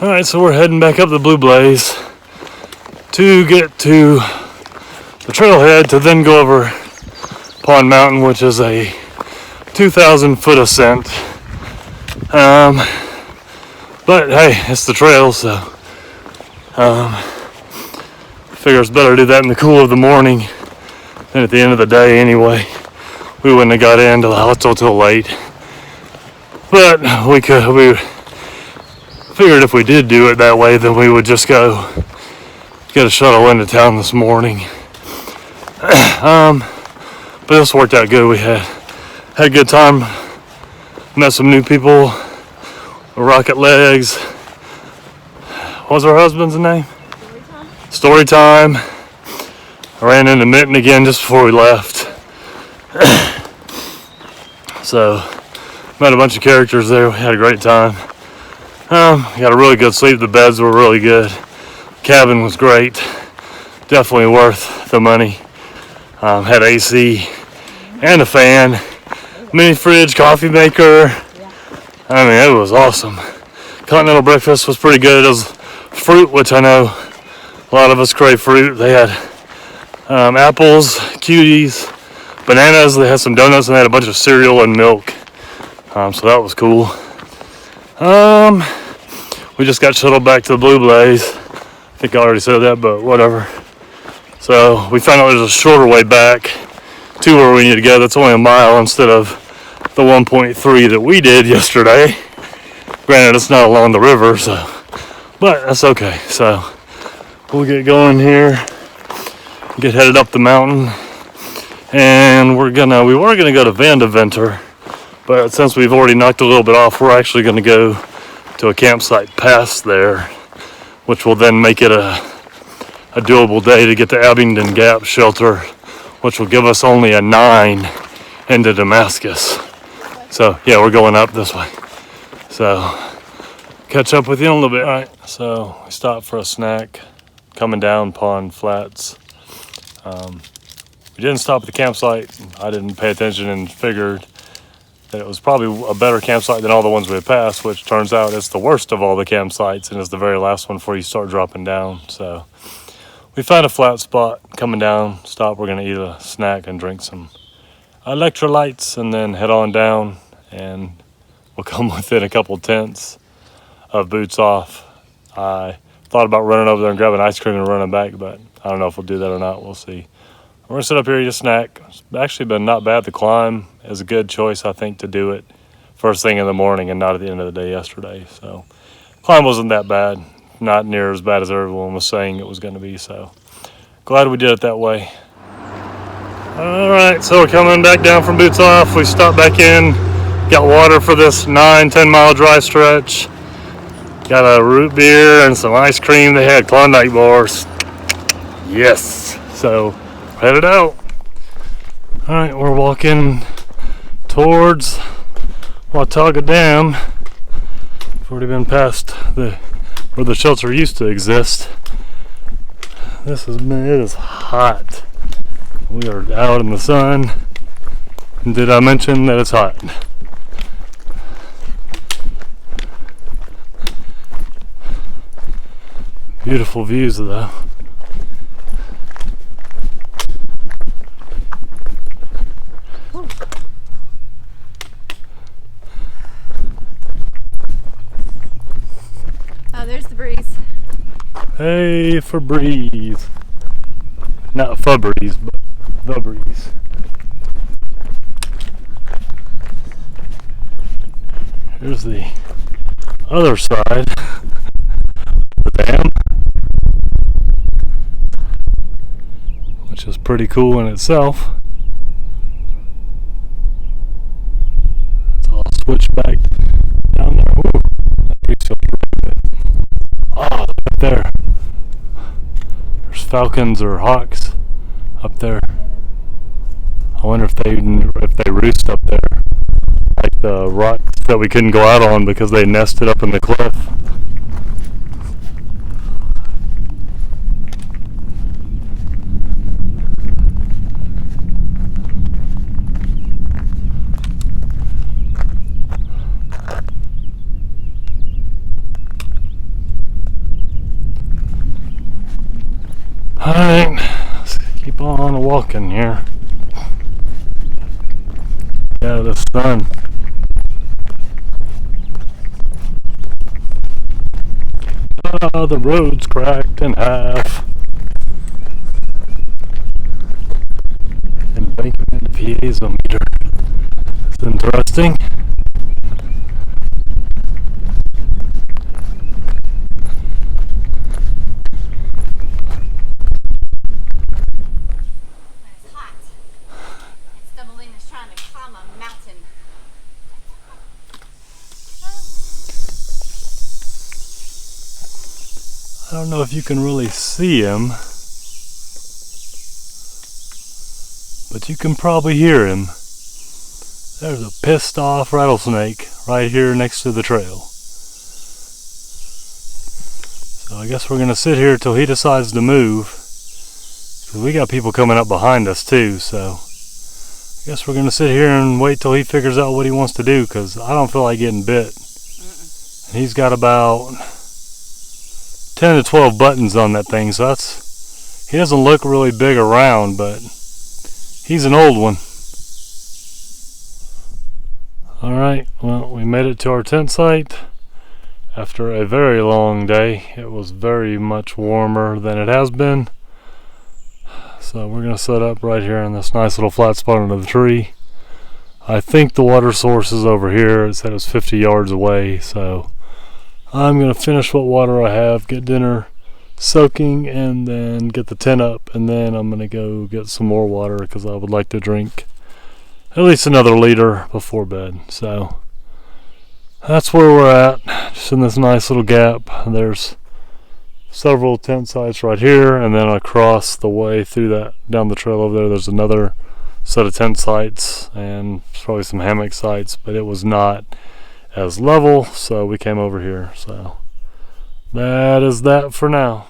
Alright, so we're heading back up the Blue Blaze to get to the trailhead to then go over Pond Mountain, which is a 2,000 foot ascent. But hey, it's the trail, so figure it's better to do that in the cool of the morning than at the end of the day anyway. We wouldn't have got into the hostel till late. But we figured if we did do it that way, then we would just go get a shuttle into town this morning. But this worked out good. We had a good time, met some new people, Rocket Legs. What was her husband's name? Storytime. I ran into Mitten again just before we left. So, met a bunch of characters there. We had a great time. Got a really good sleep. The beds were really good. Cabin was great. Definitely worth the money. Had AC and a fan, mini fridge, coffee maker. I mean, it was awesome. Continental breakfast was pretty good. It was fruit, which I know a lot of us crave fruit. They had apples, cuties, bananas. They had some donuts, and they had a bunch of cereal and milk. So that was cool. We just got shuttled back to the Blue Blaze. I think I already said that, but whatever. So we found out there's a shorter way back to where we need to go. That's only a mile instead of the 1.3 that we did yesterday. Granted, it's not along the river, but that's okay. So we'll get going here, get headed up the mountain, and we were gonna go to Vandeventer, but since we've already knocked a little bit off, we're actually gonna go to a campsite past there, which will then make it a doable day to get to Abingdon Gap shelter, which will give us only a 9 into Damascus. So yeah, we're going up this way. So catch up with you in a little bit. All right, so we stopped for a snack coming down Pond Flats. We didn't stop at the campsite. I didn't pay attention and figured that it was probably a better campsite than all the ones we had passed, which turns out it's the worst of all the campsites and is the very last one before you start dropping down. So we found a flat spot coming down, stop. We're gonna eat a snack and drink some electrolytes and then head on down, and we'll come within a couple tenths of Boots Off. I thought about running over there and grabbing ice cream and running back, but I don't know if we'll do that or not. We'll see. We're gonna sit up here, eat a snack. It's actually been not bad. The climb is a good choice, I think, to do it first thing in the morning and not at the end of the day yesterday. So climb wasn't that bad, not near as bad as everyone was saying it was gonna be. So glad we did it that way. All right, so we're coming back down from Boots Off. We stopped back in, got water for this 9-10 mile dry stretch. Got a root beer and some ice cream. They had Klondike bars. Yes. So headed out. All right, we're walking towards Watauga Dam. We've already been past where the shelter used to exist. It is hot. We are out in the sun. Did I mention that it's hot? Beautiful views though. Oh, there's the breeze. Hey, Febreze. Not Febreze, but the breeze. Here's the other side of the dam, which is pretty cool in itself. It's all switched back down there. Woo, that piece feels really good. Oh, up there. There's falcons or hawks up there. I wonder if they roost up there, like the rocks that we couldn't go out on because they nested up in the cliff. walking here. Yeah, the sun. The road's cracked in half. Embankment piezometer. It's interesting. It's hot. It's stumbling is trying to climb a mountain. I don't know if you can really see him, but you can probably hear him. There's a pissed off rattlesnake right here next to the trail. So I guess we're going to sit here till he decides to move. Because we got people coming up behind us too, so I guess we're going to sit here and wait till he figures out what he wants to do, because I don't feel like getting bit. And he's got about 10 to 12 buttons on that thing, so he doesn't look really big around, but he's an old one. Alright, well, we made it to our tent site after a very long day. It was very much warmer than it has been. So we're going to set up right here in this nice little flat spot under the tree. I think the water source is over here. It said it was 50 yards away, so I'm going to finish what water I have, get dinner soaking, and then get the tent up, and then I'm going to go get some more water because I would like to drink at least another liter before bed. So that's where we're at, just in this nice little gap. There's several tent sites right here, and then across the way through that, down the trail over there, there's another set of tent sites and probably some hammock sites, but it was not as level, so we came over here. So that is that for now.